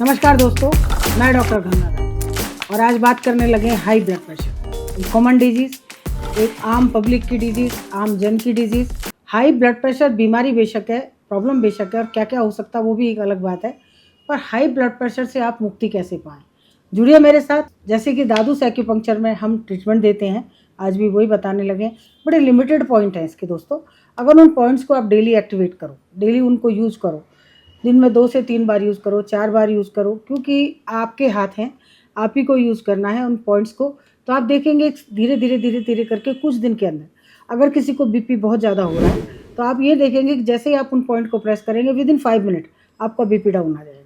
नमस्कार दोस्तों, मैं डॉक्टर गंगाधर और आज बात करने लगे हैं हाई ब्लड प्रेशर। एक कॉमन डिजीज़, एक आम पब्लिक की डिजीज़, आम जन की डिजीज़। हाई ब्लड प्रेशर बीमारी बेशक है, प्रॉब्लम बेशक है और क्या क्या हो सकता है वो भी एक अलग बात है, पर हाई ब्लड प्रेशर से आप मुक्ति कैसे पाएँ? जुड़िए मेरे साथ। जैसे कि दादूस एक्यूपंक्चर में हम ट्रीटमेंट देते हैं, आज भी वही बताने लगे हैं। बड़े लिमिटेड पॉइंट हैं इसके दोस्तों। अगर उन पॉइंट्स को आप डेली एक्टिवेट करो, डेली उनको यूज़ करो, दिन में 2 से 3 बार यूज़ करो, 4 बार यूज़ करो, क्योंकि आपके हाथ हैं, आप ही को यूज़ करना है उन पॉइंट्स को। तो आप देखेंगे धीरे-धीरे करके कुछ दिन के अंदर, अगर किसी को बीपी बहुत ज़्यादा हो रहा है, तो आप ये देखेंगे कि जैसे ही आप उन पॉइंट को प्रेस करेंगे, विदिन 5 मिनट आपका बीपी डाउन आ जाएगा।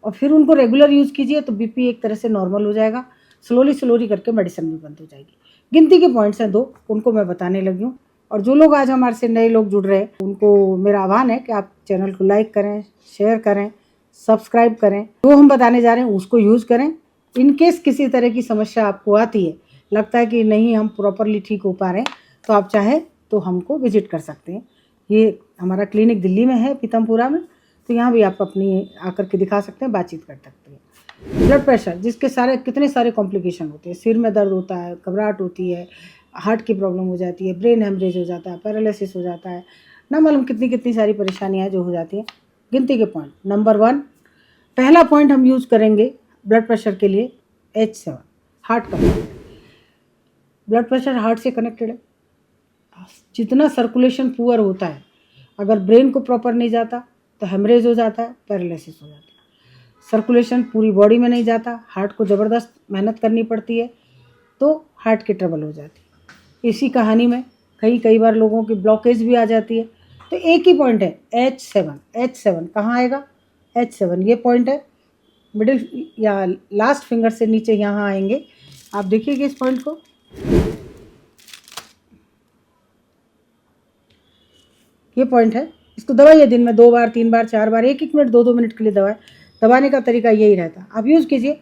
और फिर उनको रेगुलर यूज़ कीजिए तो बीपी एक तरह से नॉर्मल हो जाएगा। स्लोली करके मेडिसिन भी बंद हो जाएगी। गिनती के पॉइंट्स हैं 2, उनको मैं बताने लगी हूँ। और जो लोग आज हमारे से नए लोग जुड़ रहे हैं, उनको मेरा आह्वान है कि आप चैनल को लाइक करें, शेयर करें, सब्सक्राइब करें। जो हम बताने जा रहे हैं उसको यूज़ करें। इन केस किसी तरह की समस्या आपको आती है, लगता है कि नहीं हम प्रॉपरली ठीक हो पा रहे हैं, तो आप चाहें तो हमको विजिट कर सकते हैं। ये हमारा क्लिनिक दिल्ली में है, पीतमपुरा में, तो यहाँ भी आप अपनी आकर के दिखा सकते हैं, बातचीत कर सकते हैं। ब्लड प्रेशर जिसके कितने सारे कॉम्प्लिकेशन होते हैं। सिर में दर्द होता है, घबराहट होती है, हार्ट की प्रॉब्लम हो जाती है, ब्रेन हेमरेज हो जाता है, पैरालिसिस हो जाता है, ना मालूम कितनी सारी परेशानियाँ जो हो जाती हैं। गिनती के पॉइंट। नंबर 1, पहला पॉइंट हम यूज़ करेंगे ब्लड प्रेशर के लिए H7, हार्ट का पॉइंट। ब्लड प्रेशर हार्ट से कनेक्टेड है। जितना सर्कुलेशन पुअर होता है, अगर ब्रेन को प्रॉपर नहीं जाता तो हेमरेज हो जाता है, पैरालिसिस हो जाता है। सर्कुलेशन पूरी बॉडी में नहीं जाता, हार्ट को ज़बरदस्त मेहनत करनी पड़ती है, तो हार्ट की ट्रबल हो जाती है। इसी कहानी में कई बार लोगों की ब्लॉकेज भी आ जाती है। तो एक ही पॉइंट है H7 कहाँ आएगा? H7 ये पॉइंट है, मिडिल या लास्ट फिंगर से नीचे यहाँ आएंगे। आप देखिएगा इस पॉइंट को, ये पॉइंट है। इसको दबाइए दिन में 2 बार, 3 बार, 4 बार, 1 मिनट, 2 मिनट के लिए दबाएं। दबाने का तरीका यही रहता है, आप यूज़ कीजिए।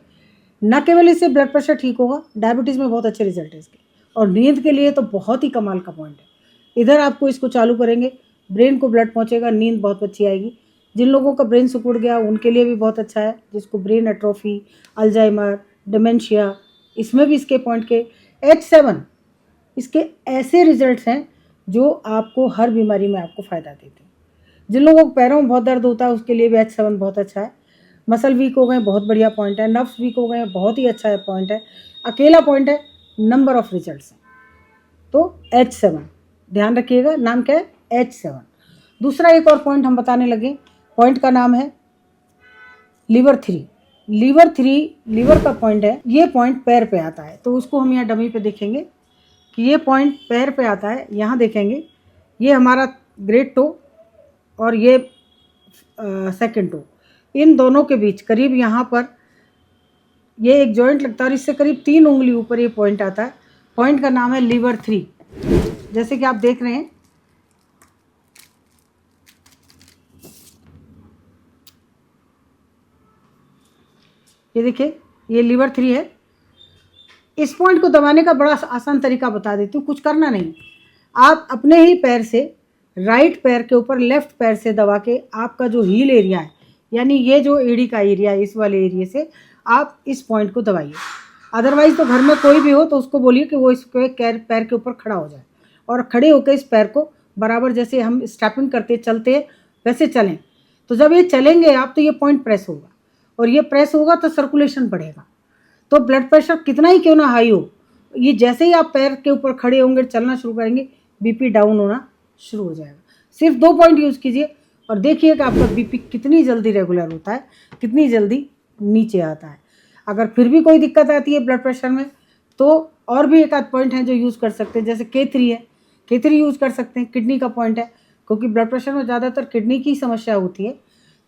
न केवल इससे ब्लड प्रेशर ठीक होगा, डायबिटीज़ में बहुत अच्छे रिजल्ट है इसके, और नींद के लिए तो बहुत ही कमाल का पॉइंट है। इधर आपको इसको चालू करेंगे, ब्रेन को ब्लड पहुंचेगा, नींद बहुत अच्छी आएगी। जिन लोगों का ब्रेन सिकुड़ गया उनके लिए भी बहुत अच्छा है, जिसको ब्रेन एट्रोफी, अल्जाइमर, डिमेंशिया, इसमें भी इसके पॉइंट के H7 इसके ऐसे रिजल्ट्स हैं जो आपको हर बीमारी में आपको फ़ायदा देते हैं। जिन लोगों को पैरों में बहुत दर्द होता है उसके लिए भी H7 बहुत अच्छा है। मसल वीक हो गए, बहुत बढ़िया पॉइंट है। नर्व्स वीक हो गए, बहुत ही अच्छा है पॉइंट है। अकेला पॉइंट है, नंबर ऑफ रिजल्ट्स हैं। तो H7 ध्यान रखिएगा, नाम क्या है? H7। दूसरा एक और पॉइंट हम बताने लगे, पॉइंट का नाम है लीवर 3। लीवर का पॉइंट है। ये पॉइंट पैर पे आता है, तो उसको हम यहाँ डमी पे देखेंगे कि ये पॉइंट पैर पे आता है। यहाँ देखेंगे, ये हमारा ग्रेट टो और ये सेकंड टो, इन दोनों के बीच करीब यहाँ पर ये एक जॉइंट लगता है और इससे करीब 3 उंगली ऊपर ये पॉइंट आता है। पॉइंट का नाम है लीवर 3। जैसे कि आप देख रहे हैं, ये देखिए, ये लीवर 3 है। इस पॉइंट को दबाने का बड़ा आसान तरीका बता देती हूँ, कुछ करना नहीं। आप अपने ही पैर से राइट पैर के ऊपर लेफ्ट पैर से दबा के आपका जो हील एरिया है, यानी ये जो एड़ी का एरिया है, इस वाले एरिया से आप इस पॉइंट को दबाइए। अदरवाइज़ तो घर में कोई भी हो तो उसको बोलिए कि वो इस पैर के ऊपर खड़ा हो जाए और खड़े होकर इस पैर को बराबर, जैसे हम स्टेपिंग करते चलते हैं वैसे चलें। तो जब ये चलेंगे आप, तो ये पॉइंट प्रेस होगा, और ये प्रेस होगा तो सर्कुलेशन बढ़ेगा। तो ब्लड प्रेशर कितना ही क्यों ना हाई हो, ये जैसे ही आप पैर के ऊपर खड़े होंगे, चलना शुरू करेंगे, बीपी डाउन होना शुरू हो जाएगा। सिर्फ 2 पॉइंट यूज़ कीजिए और देखिए कि आपका बीपी कितनी जल्दी रेगुलर होता है, कितनी जल्दी नीचे आता है। अगर फिर भी कोई दिक्कत आती है ब्लड प्रेशर में, तो और भी एक आध पॉइंट हैं जो यूज़ कर सकते हैं, जैसे K3 है, K3 यूज़ कर सकते हैं। किडनी का पॉइंट है, क्योंकि ब्लड प्रेशर में ज़्यादातर किडनी की समस्या होती है,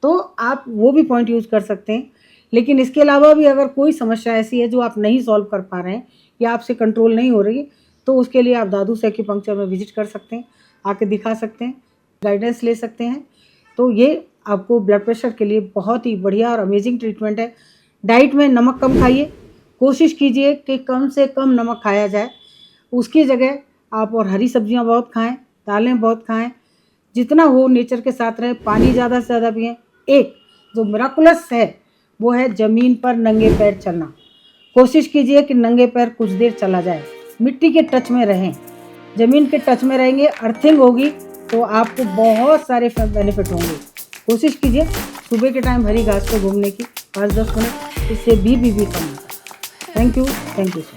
तो आप वो भी पॉइंट यूज़ कर सकते हैं। लेकिन इसके अलावा भी अगर कोई समस्या ऐसी है जो आप नहीं सॉल्व कर पा रहे हैं या आपसे कंट्रोल नहीं हो रही है, तो उसके लिए आप दादूस एक्यूपंक्चर में विजिट कर सकते हैं, आके दिखा सकते हैं, गाइडेंस ले सकते हैं। तो ये आपको ब्लड प्रेशर के लिए बहुत ही बढ़िया और अमेजिंग ट्रीटमेंट है। डाइट में नमक कम खाइए, कोशिश कीजिए कि कम से कम नमक खाया जाए। उसकी जगह आप और हरी सब्जियां बहुत खाएं, दालें बहुत खाएं, जितना हो नेचर के साथ रहें, पानी ज़्यादा से ज़्यादा पिएं। एक जो मिराकुलस है वो है ज़मीन पर नंगे पैर चलना। कोशिश कीजिए कि नंगे पैर कुछ देर चला जाए, मिट्टी के टच में रहें। ज़मीन के टच में रहेंगे, अर्थिंग होगी तो आपको बहुत सारे बेनिफिट होंगे। कोशिश कीजिए सुबह के टाइम हरी घास पे घूमने की 5-10 मिनट, इससे बीपी भी कम होता है। Thank you so much.